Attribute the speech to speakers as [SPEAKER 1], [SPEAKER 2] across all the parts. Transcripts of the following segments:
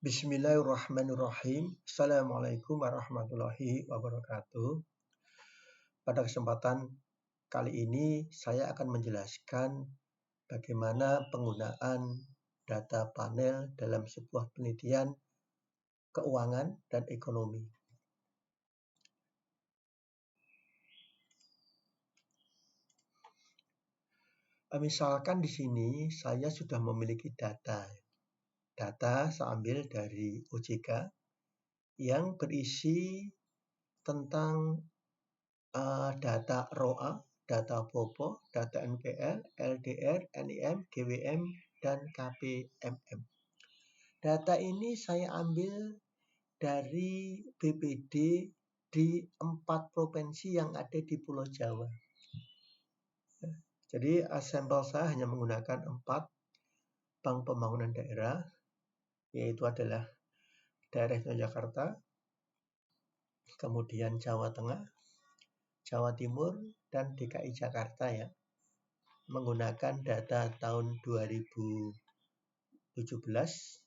[SPEAKER 1] Bismillahirrahmanirrahim. Assalamualaikum warahmatullahi wabarakatuh. Pada kesempatan kali ini saya akan menjelaskan bagaimana penggunaan data panel dalam sebuah penelitian keuangan dan ekonomi. Misalkan di sini saya sudah memiliki data. Data saya ambil dari OJK yang berisi tentang data ROA, data POPO, data NPL, LDR, NIM, GWM, dan KPMM. Data ini saya ambil dari BPD di 4 provinsi yang ada di Pulau Jawa. Jadi sampel saya hanya menggunakan 4 bank pembangunan daerah, yaitu adalah daerah Yogyakarta, kemudian Jawa Tengah, Jawa Timur, dan DKI Jakarta ya. Menggunakan data tahun 2017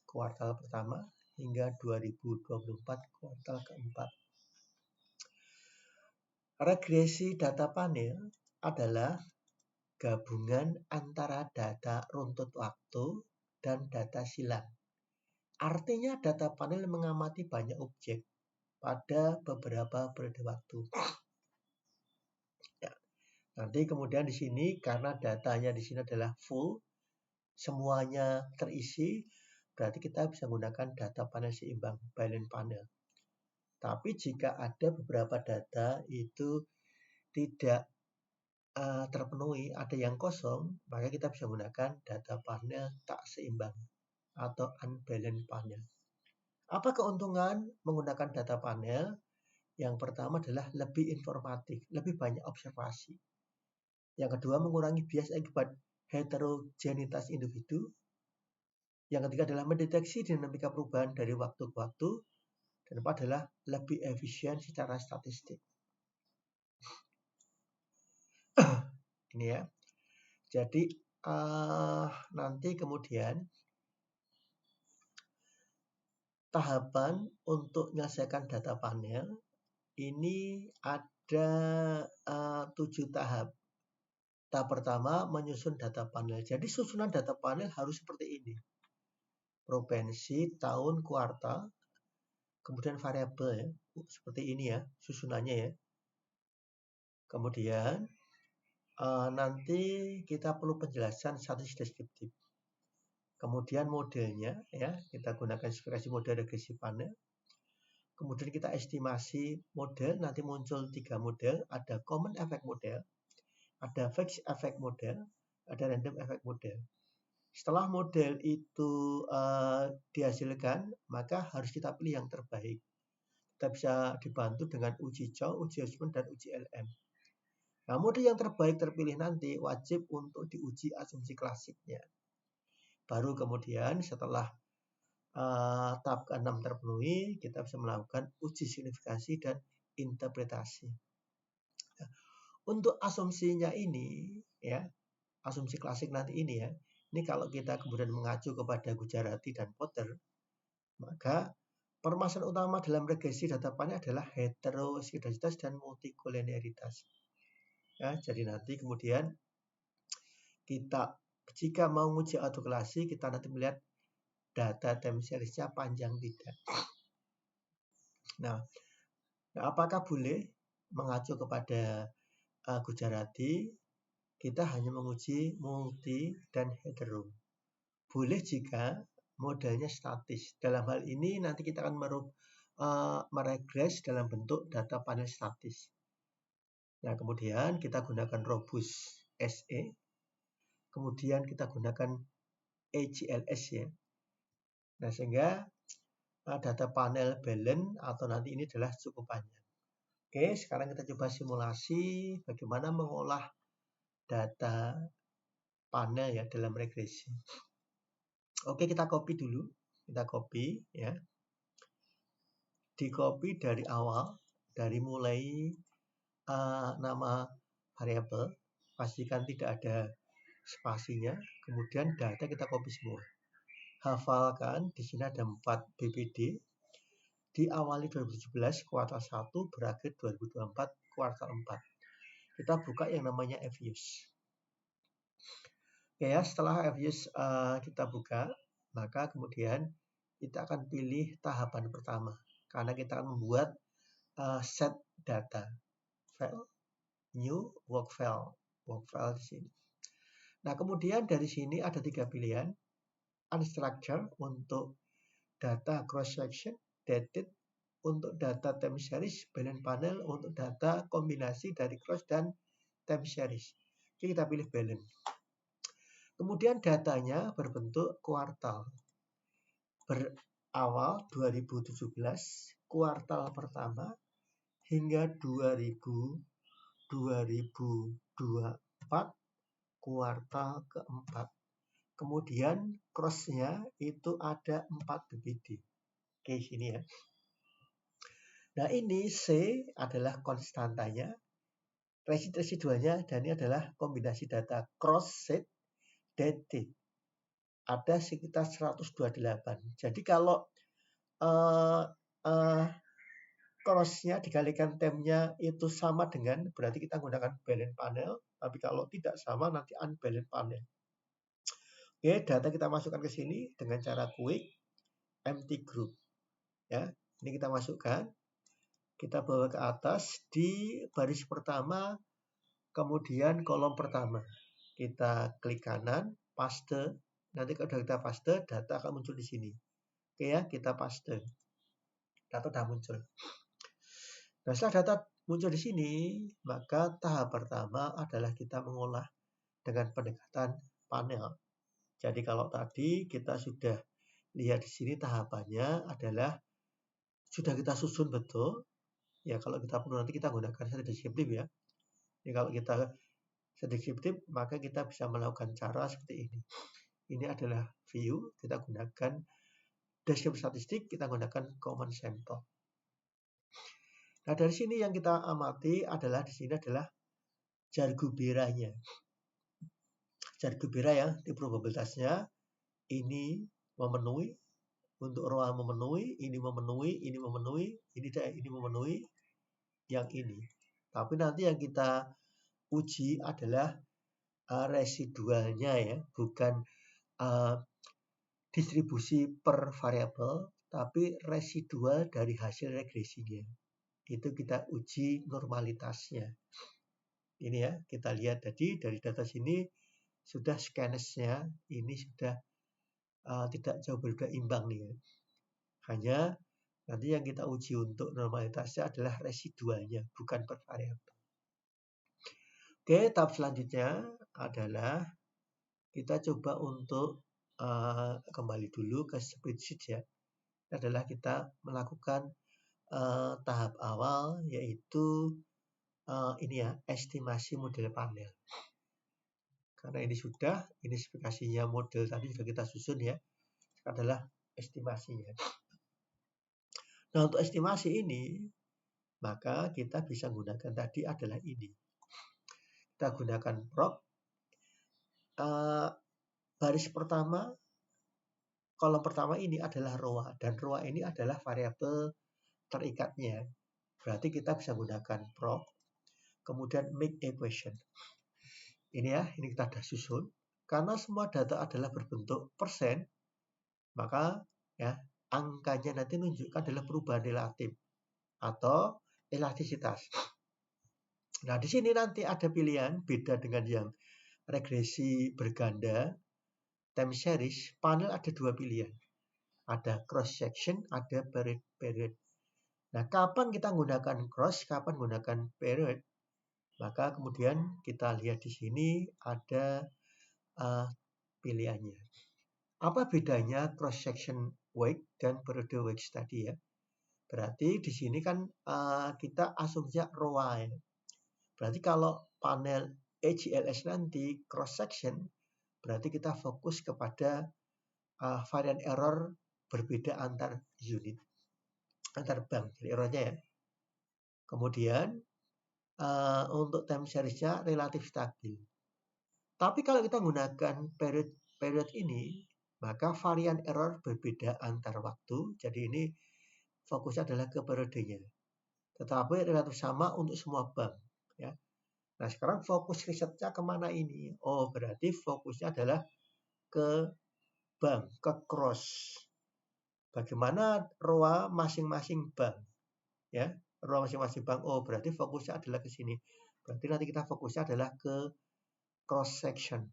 [SPEAKER 1] kuartal pertama hingga 2024 kuartal keempat. Regresi data panel adalah gabungan antara data runtut waktu dan data silang. Artinya data panel mengamati banyak objek pada beberapa periode waktu. Ya. Nanti kemudian di sini karena datanya di sini adalah full, semuanya terisi, berarti kita bisa menggunakan data panel seimbang, balance panel. Tapi jika ada beberapa data itu tidak terpenuhi, ada yang kosong, maka kita bisa menggunakan data panel tak seimbang atau unbalanced panel. Apa keuntungan menggunakan data panel? Yang pertama adalah lebih informatif, lebih banyak observasi. Yang kedua, mengurangi bias akibat heterogenitas individu. Yang ketiga adalah mendeteksi dinamika perubahan dari waktu ke waktu. Dan keempat adalah lebih efisien secara statistik. Ini ya. Jadi nanti kemudian tahapan untuk menyelesaikan data panel ini ada 7 tahap. Tahap pertama menyusun data panel. Jadi susunan data panel harus seperti ini. Provinsi, tahun, kuartal, kemudian variabel ya. Seperti ini ya susunannya ya. Kemudian nanti kita perlu penjelasan statistik deskriptif. Kemudian modelnya ya, kita gunakan inspirasi model regresi panel. Kemudian kita estimasi model, nanti muncul 3 model, ada common effect model, ada fixed effect model, ada random effect model. Setelah model itu dihasilkan, maka harus kita pilih yang terbaik. Kita bisa dibantu dengan uji Chow, uji Osborne, dan uji LM. Nah, model yang terbaik terpilih nanti wajib untuk diuji asumsi klasiknya. Baru kemudian setelah tahap ke-6 terpenuhi, kita bisa melakukan uji signifikasi dan interpretasi. Nah, untuk asumsinya ini, ya, asumsi klasik nanti ini ya, ini kalau kita kemudian mengacu kepada Gujarati dan Potter, maka permasalahan utama dalam regresi data panel adalah heteroskedasitas dan multikolineritas. Ya, jadi nanti kemudian kita jika mau menguji autoklasi, kita nanti melihat data time series-nya panjang tidak. Nah, apakah boleh mengacu kepada Gujarati? Kita hanya menguji multi dan hetero. Boleh jika modelnya statis. Dalam hal ini nanti kita akan meregres dalam bentuk data panel statis. Nah, kemudian kita gunakan robust SE. Kemudian kita gunakan AGLS ya. Nah, sehingga data panel balance atau nanti ini adalah cukupannya. Oke, sekarang kita coba simulasi bagaimana mengolah data panel ya dalam regresi. Oke, kita copy dulu. Kita copy ya. Di copy dari awal, dari mulai nama variabel, pastikan tidak ada spasinya. Kemudian data kita copy semua. hafalkan di sini ada 4 BPD. Diawali 2017 kuartal 1, berakhir 2024 kuartal 4. Kita buka yang namanya FUS. Oke ya, setelah FUS kita buka, maka kemudian kita akan pilih tahapan pertama. Karena kita akan membuat set data. File, new, work file di sini. Nah, kemudian dari sini ada 3 pilihan. Unstructured untuk data cross section, dated untuk data time series, balance panel untuk data kombinasi dari cross dan time series. Oke, kita pilih balance. Kemudian datanya berbentuk kuartal. Berawal 2017, kuartal pertama hingga 2024, kuartal keempat. Kemudian cross-nya itu ada 4 BPD. Oke, sini ya. Nah, ini C adalah konstantanya, residualnya, dan ini adalah kombinasi data cross set dated. Ada sekitar 128. Jadi kalau cross-nya dikalikan time-nya itu sama dengan, berarti kita gunakan balance panel. Tapi kalau tidak sama, nanti unbalance panel. Oke, data kita masukkan ke sini dengan cara quick empty group. Ya, ini kita masukkan. Kita bawa ke atas di baris pertama, kemudian kolom pertama. Kita klik kanan, paste. Nanti kalau kita paste, data akan muncul di sini. Oke ya, kita paste. Data sudah muncul. Nah, setelah data muncul di sini, maka tahap pertama adalah kita mengolah dengan pendekatan panel. Jadi kalau tadi kita sudah lihat di sini tahapannya adalah sudah kita susun betul. Ya, kalau kita perlu nanti kita gunakan set deskriptif ya. Jadi kalau kita set deskriptif, maka kita bisa melakukan cara seperti ini. Ini adalah view, kita gunakan deskriptif statistik, kita gunakan common sample. Nah, dari sini yang kita amati adalah di sini adalah jarguberanya. Jargubera ya, di probabilitasnya ini memenuhi, untuk row memenuhi, ini memenuhi, ini memenuhi, ini memenuhi, yang ini. Tapi nanti yang kita uji adalah residualnya ya, bukan distribusi per variabel, tapi residual dari hasil regresinya. Itu kita uji normalitasnya. Ini ya, kita lihat tadi dari data sini sudah scannesnya ini sudah tidak jauh berbeda imbang nih ya. Hanya nanti yang kita uji untuk normalitasnya adalah residualnya, bukan per variabel. Oke, tahap selanjutnya adalah kita coba untuk kembali dulu ke spreadsheet ya. Adalah kita melakukan tahap awal yaitu ini ya, estimasi model panel. Karena ini sudah, ini spesifikasinya model tadi sudah kita susun ya. Adalah estimasinya. Nah, untuk estimasi ini, maka kita bisa gunakan tadi adalah ini. Kita gunakan prop. Baris pertama, kolom pertama ini adalah row, dan row ini adalah variabel terikatnya. Berarti kita bisa gunakan prop, kemudian make equation. Ini ya, ini kita sudah susun. Karena semua data adalah berbentuk persen, maka ya angkanya nanti menunjukkan adalah perubahan relatif atau elastisitas. Nah, di sini nanti ada pilihan beda dengan yang regresi berganda, time series, panel ada 2 pilihan. Ada cross section, ada period. Nah, kapan kita menggunakan cross, kapan menggunakan period? Maka kemudian kita lihat di sini ada pilihannya. Apa bedanya cross section weight dan periode weight tadi ya? Berarti di sini kan kita asumsinya row ya. Berarti kalau panel AGLS nanti cross section, berarti kita fokus kepada varian error berbeda antar unit, antar bank, jadi errornya ya. Kemudian untuk time series-nya relatif stabil. Tapi kalau kita menggunakan period ini, maka varian error berbeda antar waktu. Jadi ini fokusnya adalah ke periodenya. Tetapi relatif sama untuk semua bank. Ya. Nah, sekarang fokus risetnya kemana ini? Oh, berarti fokusnya adalah ke bank, ke cross. Bagaimana ROA masing-masing bank? Ya, ROA masing-masing bank. Oh, berarti fokusnya adalah ke sini. Berarti nanti kita fokusnya adalah ke cross section.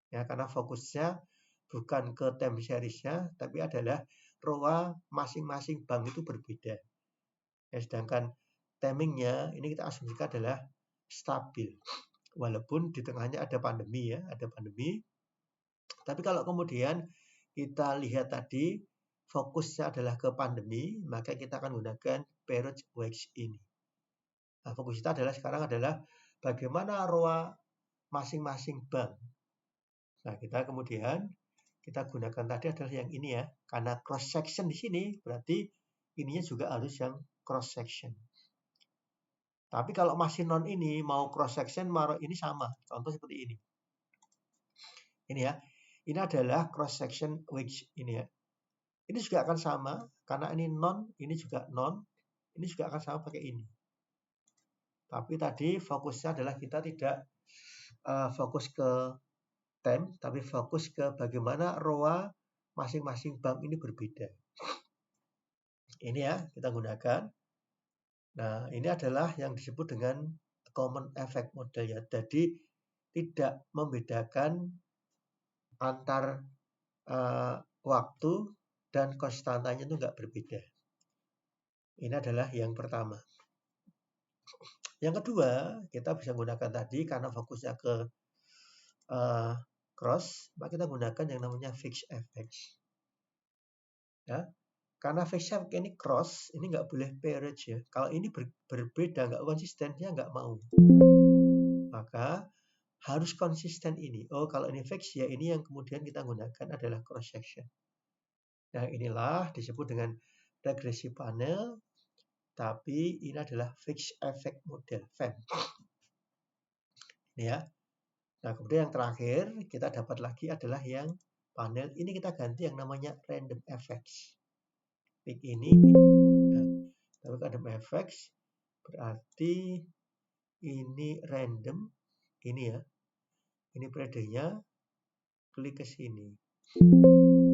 [SPEAKER 1] Ya, karena fokusnya bukan ke time series-nya, tapi adalah ROA masing-masing bank itu berbeda. Ya, sedangkan timingnya ini kita asumsikan adalah stabil. Walaupun di tengahnya ada pandemi ya, ada pandemi. Tapi kalau kemudian kita lihat tadi fokusnya adalah ke pandemi, maka kita akan gunakan period wedge ini. Nah, fokus kita adalah sekarang adalah bagaimana ROA masing-masing bank. Nah, kita kemudian kita gunakan tadi adalah yang ini ya, karena cross section di sini berarti ininya juga harus yang cross section. Tapi kalau masih non ini mau cross section, mau ini sama. Contoh seperti ini. Ini ya. Ini adalah cross section wedge ini ya. Ini juga akan sama karena ini non, ini juga non. Ini juga akan sama pakai ini. Tapi tadi fokusnya adalah kita tidak fokus ke time, tapi fokus ke bagaimana ROA masing-masing bank ini berbeda. Ini ya, kita gunakan. Nah, ini adalah yang disebut dengan common effect model ya. Jadi tidak membedakan antar waktu dan konstantanya itu enggak berbeda. Ini adalah yang pertama. Yang kedua, kita bisa gunakan tadi karena fokusnya ke cross, maka kita gunakan yang namanya fixed effect. Ya, karena fixed effect ini cross, ini nggak boleh pairage ya. Kalau ini berbeda, nggak konsisten, dia nggak mau. Maka harus konsisten ini. Oh, kalau ini fixed ya ini yang kemudian kita gunakan adalah cross section. Nah, inilah disebut dengan regresi panel, tapi ini adalah fixed effect model, FEM. Ini ya. Nah, kemudian yang terakhir kita dapat lagi adalah yang panel ini kita ganti yang namanya random effects. Klik ini, lalu random effects berarti ini random, ini ya, ini periodenya, klik ke sini.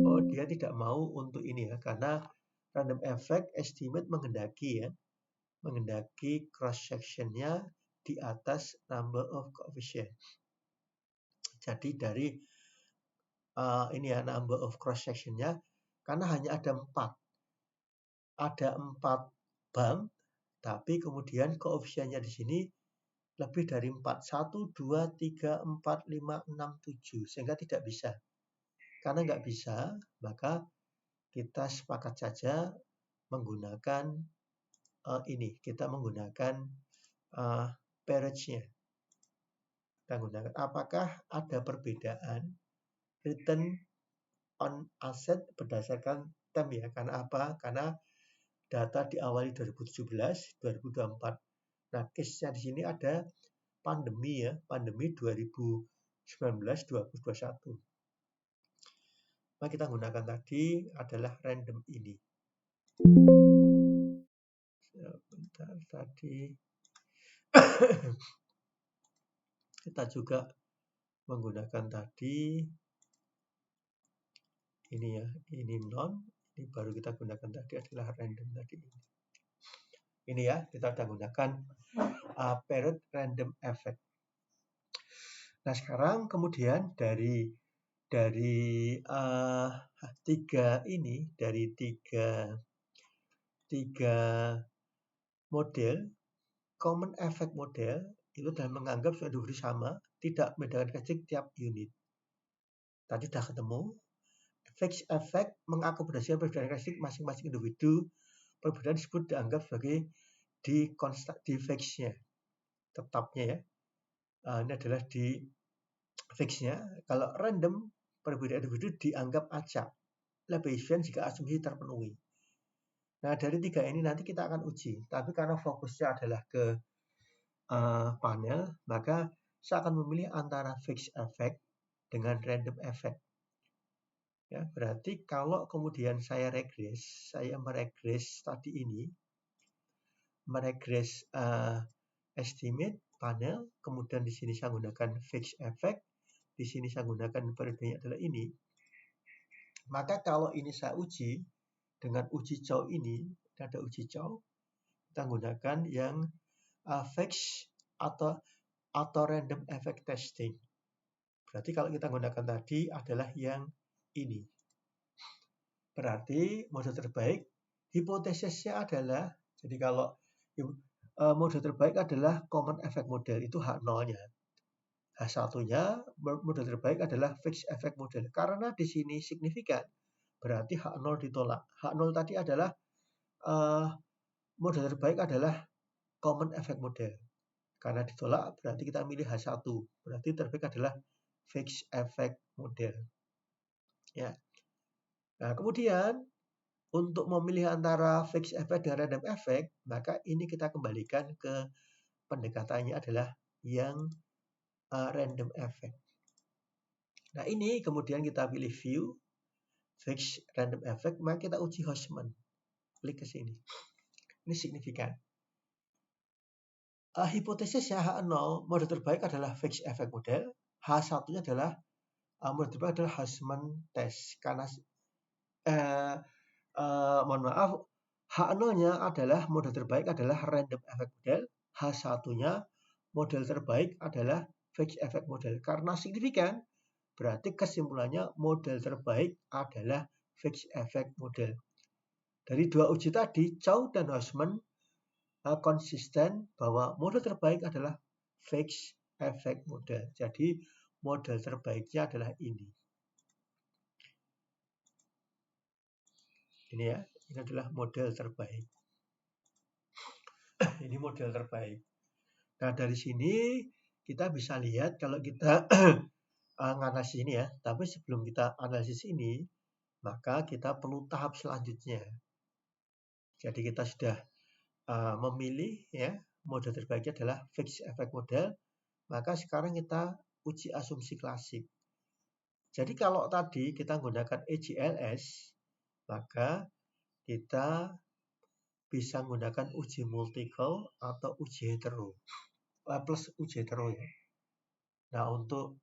[SPEAKER 1] Oh, dia tidak mau untuk ini ya, karena random effect estimate menghendaki ya, menghendaki cross sectionnya di atas number of coefficient. Jadi dari ini ya number of cross sectionnya, karena hanya ada 4 bank, tapi kemudian koefisiennya di sini lebih dari 4. 1, 2, 3, 4, 5, 6, 7. Sehingga tidak bisa. Karena nggak bisa, maka kita sepakat saja menggunakan ini. Kita menggunakan pairage-nya. Kita gunakan. Apakah ada perbedaan return on asset berdasarkan term ya? Karena apa? Karena data diawali 2017, 2024. Nah, case-nya di sini ada pandemi ya, pandemi 2019-2021. Nah, kita gunakan tadi adalah random ini. Sebentar tadi. Kita juga menggunakan tadi ini ya, ini non, ini baru kita gunakan tadi adalah random tadi. Ini ya, kita sudah gunakan period random effect. Nah, sekarang kemudian dari tiga model, common effect model itu sudah menganggap sudah diberi sama, tidak membedakan karakteristik tiap unit. Tadi sudah ketemu. Fixed effect mengakomodasikan perbedaan karakteristik masing-masing individu. Perbedaan disebut dianggap sebagai di fixed-nya, tetapnya ya. Ini adalah di fixed-nya. Kalau random, perbedaan individu dianggap acak. Bayesian jika asumsi terpenuhi. Nah, dari tiga ini nanti kita akan uji. Tapi karena fokusnya adalah ke panel, maka saya akan memilih antara fixed effect dengan random effect. Ya, berarti kalau kemudian saya meregres tadi ini, meregres estimate panel, kemudian di sini saya gunakan fixed effect, di sini saya gunakan periodenya adalah ini. Maka kalau ini saya uji dengan uji Chow ini ada uji Chow, kita gunakan yang fixed atau random effect testing. Berarti kalau kita gunakan tadi adalah yang ini. Berarti model terbaik, hipotesisnya adalah, jadi kalau model terbaik adalah common effect model, itu H0-nya. H1-nya, model terbaik adalah fixed effect model. Karena di sini signifikan, berarti H0 ditolak. H0 tadi adalah model terbaik adalah common effect model. Karena ditolak, berarti kita milih H1. Berarti terbaik adalah fixed effect model. Ya. Nah, kemudian untuk memilih antara fixed effect dan random effect, maka ini kita kembalikan ke pendekatannya adalah yang random effect. Nah, ini kemudian kita pilih view, fixed random effect, maka kita uji Houseman. Klik ke sini. Ini signifikan. Hipotesisnya H0, model terbaik adalah fixed effect model. H1-nya adalah model terbaik adalah Houseman test. Karena mohon maaf, H0-nya adalah model terbaik adalah random effect model. H1-nya model terbaik adalah fixed effect model. Karena signifikan, berarti kesimpulannya model terbaik adalah fixed effect model. Dari dua uji tadi, Chow dan Houseman konsisten bahwa model terbaik adalah fixed effect model. Jadi model terbaiknya adalah ini. Ini ya, ini adalah model terbaik. Ini model terbaik. Nah, dari sini kita bisa lihat kalau kita analisis ini ya. Tapi sebelum kita analisis ini, maka kita perlu tahap selanjutnya. Jadi kita sudah memilih ya model terbaiknya adalah fixed effect model. Maka sekarang kita uji asumsi klasik. Jadi kalau tadi kita menggunakan EGLS, maka kita bisa menggunakan uji multiple atau uji hetero. Plus uji hetero ya. Nah, untuk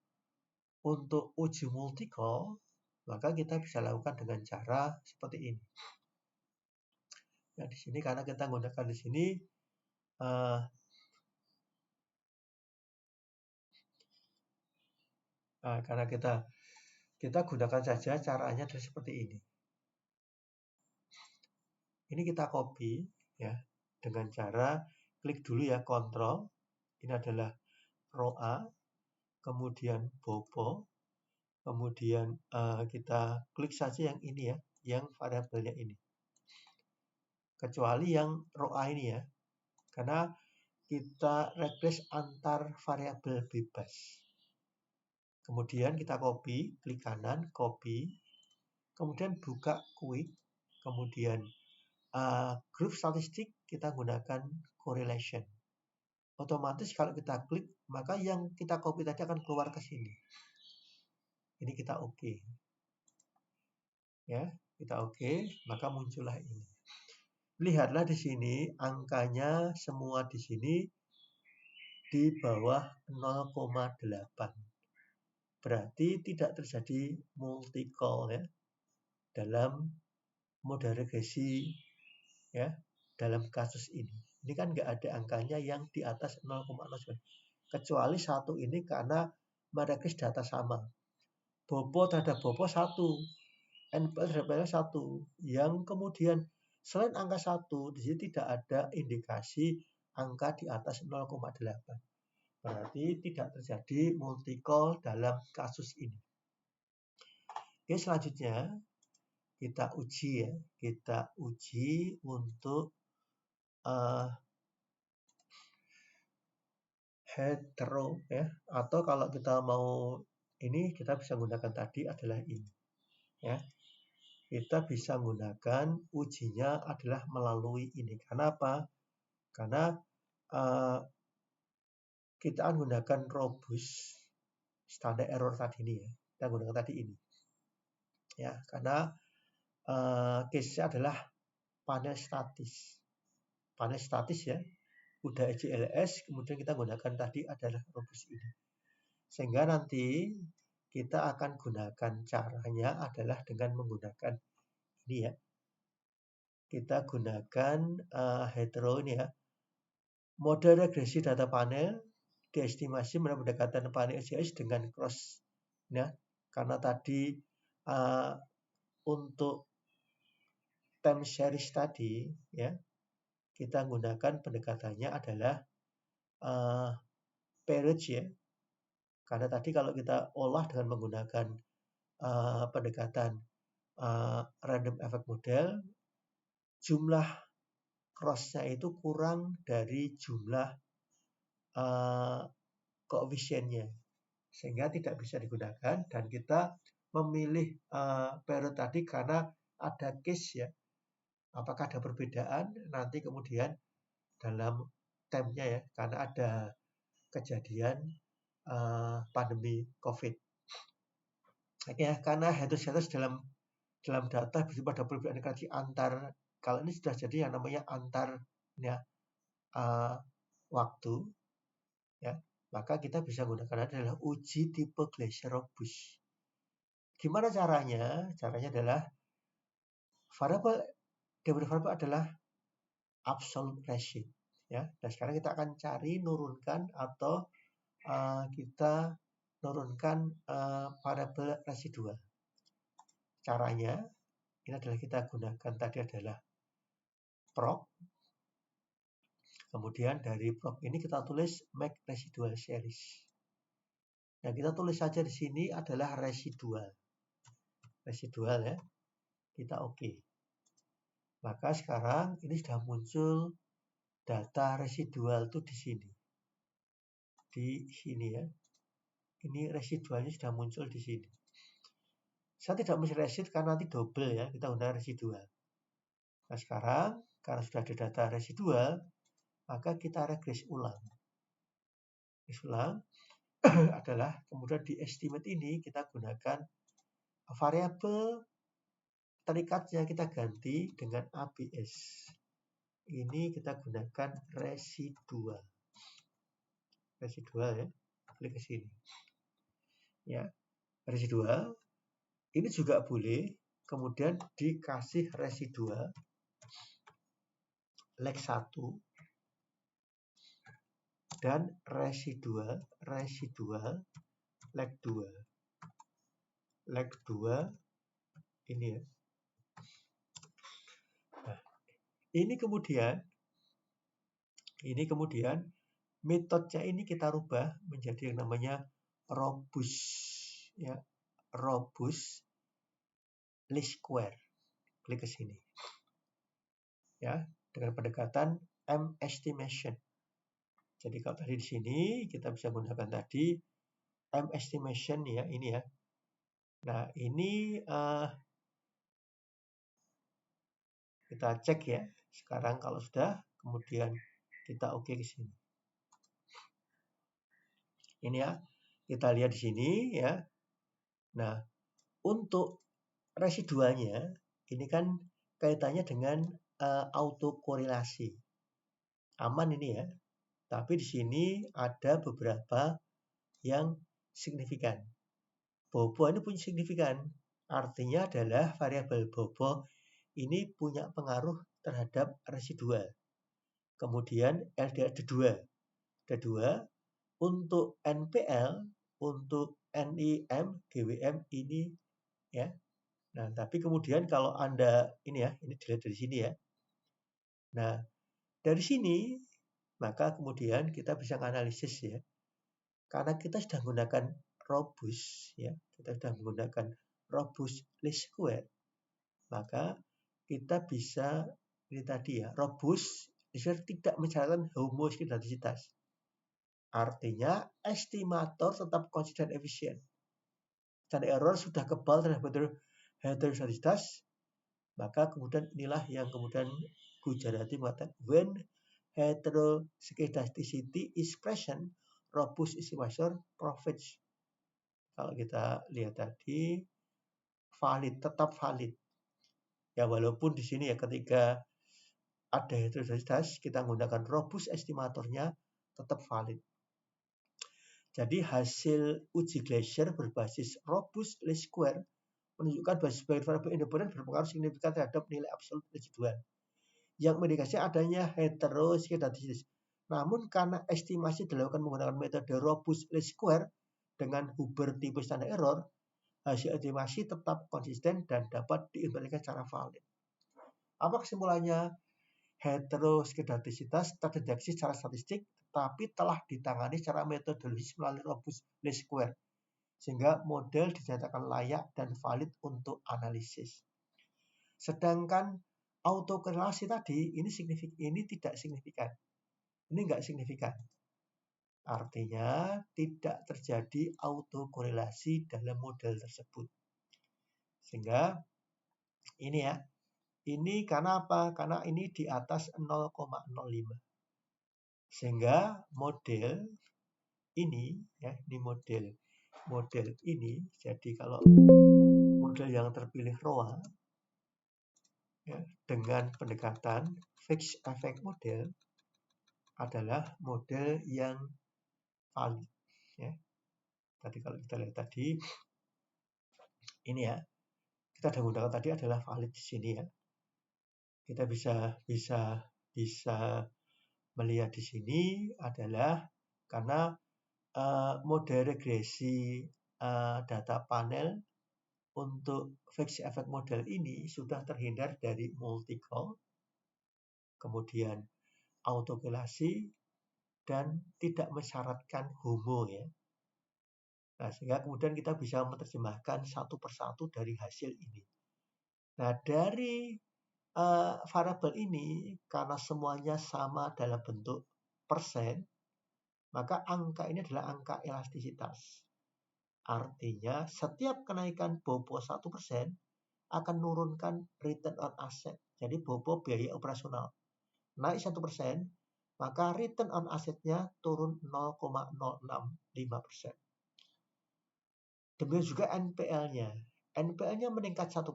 [SPEAKER 1] uji multiple, maka kita bisa lakukan dengan cara seperti ini. Nah, di sini karena kita menggunakan di sini karena kita gunakan saja caranya adalah seperti ini. Ini kita copy ya dengan cara klik dulu ya kontrol. Ini adalah row A, kemudian bopo, kemudian kita klik saja yang ini ya, yang variabelnya ini. Kecuali yang row A ini ya, karena kita regres antar variabel bebas. Kemudian kita copy, klik kanan, copy, kemudian buka quick, kemudian group statistik kita gunakan correlation. Otomatis kalau kita klik, maka yang kita copy tadi akan keluar ke sini. Ini kita oke. Ya, kita oke, maka muncullah ini. Lihatlah di sini angkanya semua di sini di bawah 0,8. Berarti tidak terjadi multi-call ya dalam model regresi ya dalam kasus ini. Ini kan nggak ada angkanya yang di atas 0,09. Kecuali satu ini karena meregres data sama. Bopo terhadap Bopo 1. NPL terhadap NPL 1. Yang kemudian selain angka 1, di sini tidak ada indikasi angka di atas 0,8. Berarti tidak terjadi multi-call dalam kasus ini. Oke, selanjutnya kita uji ya. Kita uji untuk hetero ya, atau kalau kita mau ini kita bisa gunakan tadi adalah ini ya. Kita bisa menggunakan ujinya adalah melalui ini. Kenapa? Karena kita akan menggunakan robust standar error tadi ini ya. Kita gunakan tadi ini. ya, karena case-nya adalah panel statis. Panel statis ya, udah EJLS, kemudian kita gunakan tadi adalah robust ini. Sehingga nanti kita akan gunakan caranya adalah dengan menggunakan ini ya. Kita gunakan hetero ini ya. Mode regresi data panel diestimasi pendekatan panel EJS dengan cross ya. Karena tadi untuk time series tadi ya, kita gunakan pendekatannya adalah pairage ya. Karena tadi kalau kita olah dengan menggunakan pendekatan random effect model, jumlah cross-nya itu kurang dari jumlah koefisiennya, sehingga tidak bisa digunakan. Dan kita memilih periode tadi karena ada case ya, apakah ada perbedaan nanti kemudian dalam time-nya ya, karena ada kejadian pandemi COVID. Ya, karena heterogeneous dalam data bisa pada perbedaan energi antar, kalau ini sudah jadi yang namanya antar ya, waktu ya, maka kita bisa gunakan adalah uji tipe Glaser robust. Gimana caranya? Caranya adalah variable adalah absolute ratio ya. Dan sekarang kita akan cari nurunkan atau kita nurunkan variabel residual. Caranya ini adalah kita gunakan tadi adalah prop. Kemudian dari prop ini kita tulis make residual series. Nah, kita tulis saja di sini adalah residual. Residual ya. Kita oke. Maka sekarang ini sudah muncul data residual itu di sini. Di sini ya. Ini residualnya sudah muncul di sini. Saya tidak mesti resid karena nanti double ya, kita gunakan residual. Nah sekarang, karena sudah ada data residual, maka kita regres ulang. Regres ulang adalah kemudian di estimate ini kita gunakan variabel terikatnya kita ganti dengan ABS. Ini kita gunakan residual. Residual ya, klik ke sini. Ya, residual. Ini juga boleh kemudian dikasih residual leg 1 dan residual leg 2. Leg 2 ini ya. Nah, ini kemudian metodenya ini kita rubah menjadi yang namanya robust ya. Robust least square. Klik ke sini. Ya, dengan pendekatan M estimation. Jadi kalau tadi di sini kita bisa gunakan tadi M estimation ya, ini ya. Nah, ini kita cek ya. Sekarang kalau sudah, kemudian kita oke ke sini. Ini ya, kita lihat di sini ya. Nah, untuk residualnya ini kan kaitannya dengan autokorelasi. Aman ini ya. Tapi di sini ada beberapa yang signifikan. Bobo ini punya signifikan. Artinya adalah variabel bobo ini punya pengaruh terhadap residual. Kemudian LDR2. Kedua, untuk NPL, untuk NIM, GWM ini ya. Nah, tapi kemudian kalau Anda ini ya, ini dilihat dari sini ya. Nah, dari sini maka kemudian kita bisa menganalisis ya. Karena kita sudah menggunakan robust ya, kita sudah menggunakan robust least square. Maka kita bisa ini tadi ya, robust tidak mencatatkan homogenisitas. Artinya estimator tetap konsisten efisien. Dan error sudah kebal terhadap heterogenisitas, maka kemudian inilah yang kemudian Gujarati mengatakan when heteroscedasticity is present, robust estimator profits. Kalau kita lihat tadi valid, tetap valid. Ya walaupun di sini ya ketika ada heterogeneous kita menggunakan robust estimatornya tetap valid. Jadi hasil uji Glaser berbasis robust least square menunjukkan bahwa sebagian variabel independen berpengaruh signifikan terhadap nilai absolut residual yang mengindikasi adanya heteroskedastisitas. Namun karena estimasi dilakukan menggunakan metode robust least square dengan Huber tipe standar error, hasil estimasi tetap konsisten dan dapat diimplementasikan secara valid. Apa kesimpulannya? Heteroskedastisitas terdeteksi secara statistik, tetapi telah ditangani secara metodologis melalui robust least square, sehingga model dinyatakan layak dan valid untuk analisis. Sedangkan autokorelasi tadi ini tidak signifikan. Ini enggak signifikan. Artinya tidak terjadi autokorelasi dalam model tersebut. Sehingga ini ya. Ini karena apa? Karena ini di atas 0,05. Sehingga model ini ya, ini model ini. Jadi kalau model yang terpilih ROA ya, dengan pendekatan fixed effect model adalah model yang valid ya. Tadi kalau kita lihat tadi ini ya, kita sudah gunakan tadi adalah valid di sini ya. Kita bisa melihat di sini adalah karena model regresi data panel untuk fixed effect model ini sudah terhindar dari multi-call, kemudian autokorelasi, dan tidak mensyaratkan homo ya. Nah, sehingga kemudian kita bisa menerjemahkan satu persatu dari hasil ini. Nah, dari variabel ini karena semuanya sama dalam bentuk persen, maka angka ini adalah angka elastisitas. Artinya setiap kenaikan bobo 1% akan menurunkan return on asset. Jadi bobo biaya operasional naik 1%, maka return on assetnya turun 0,065%. Demikian juga NPL-nya. NPL-nya meningkat 1%,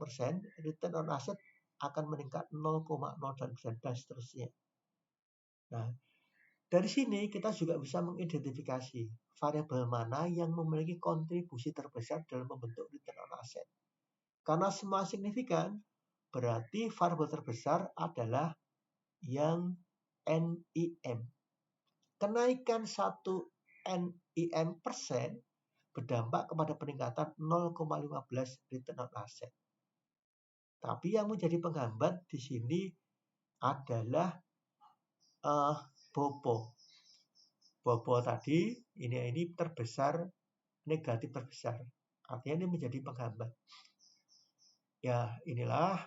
[SPEAKER 1] return on asset akan meningkat 0,08% dan seterusnya. Nah, dari sini kita juga bisa mengidentifikasi variabel mana yang memiliki kontribusi terbesar dalam membentuk return on asset. Karena semua signifikan, berarti variabel terbesar adalah yang NIM. Kenaikan 1 NIM persen berdampak kepada peningkatan 0,15 return on asset. Tapi yang menjadi penghambat di sini adalah bobo. Bobo tadi ini terbesar, negatif terbesar. Artinya ini menjadi penghambat. Ya, inilah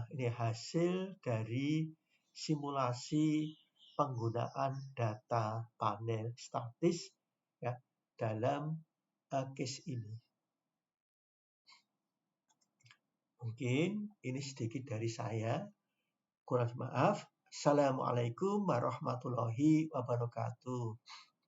[SPEAKER 1] ini hasil dari simulasi penggunaan data panel statis ya dalam case ini. Mungkin ini sedikit dari saya. Kurang maaf. Assalamualaikum warahmatullahi wabarakatuh.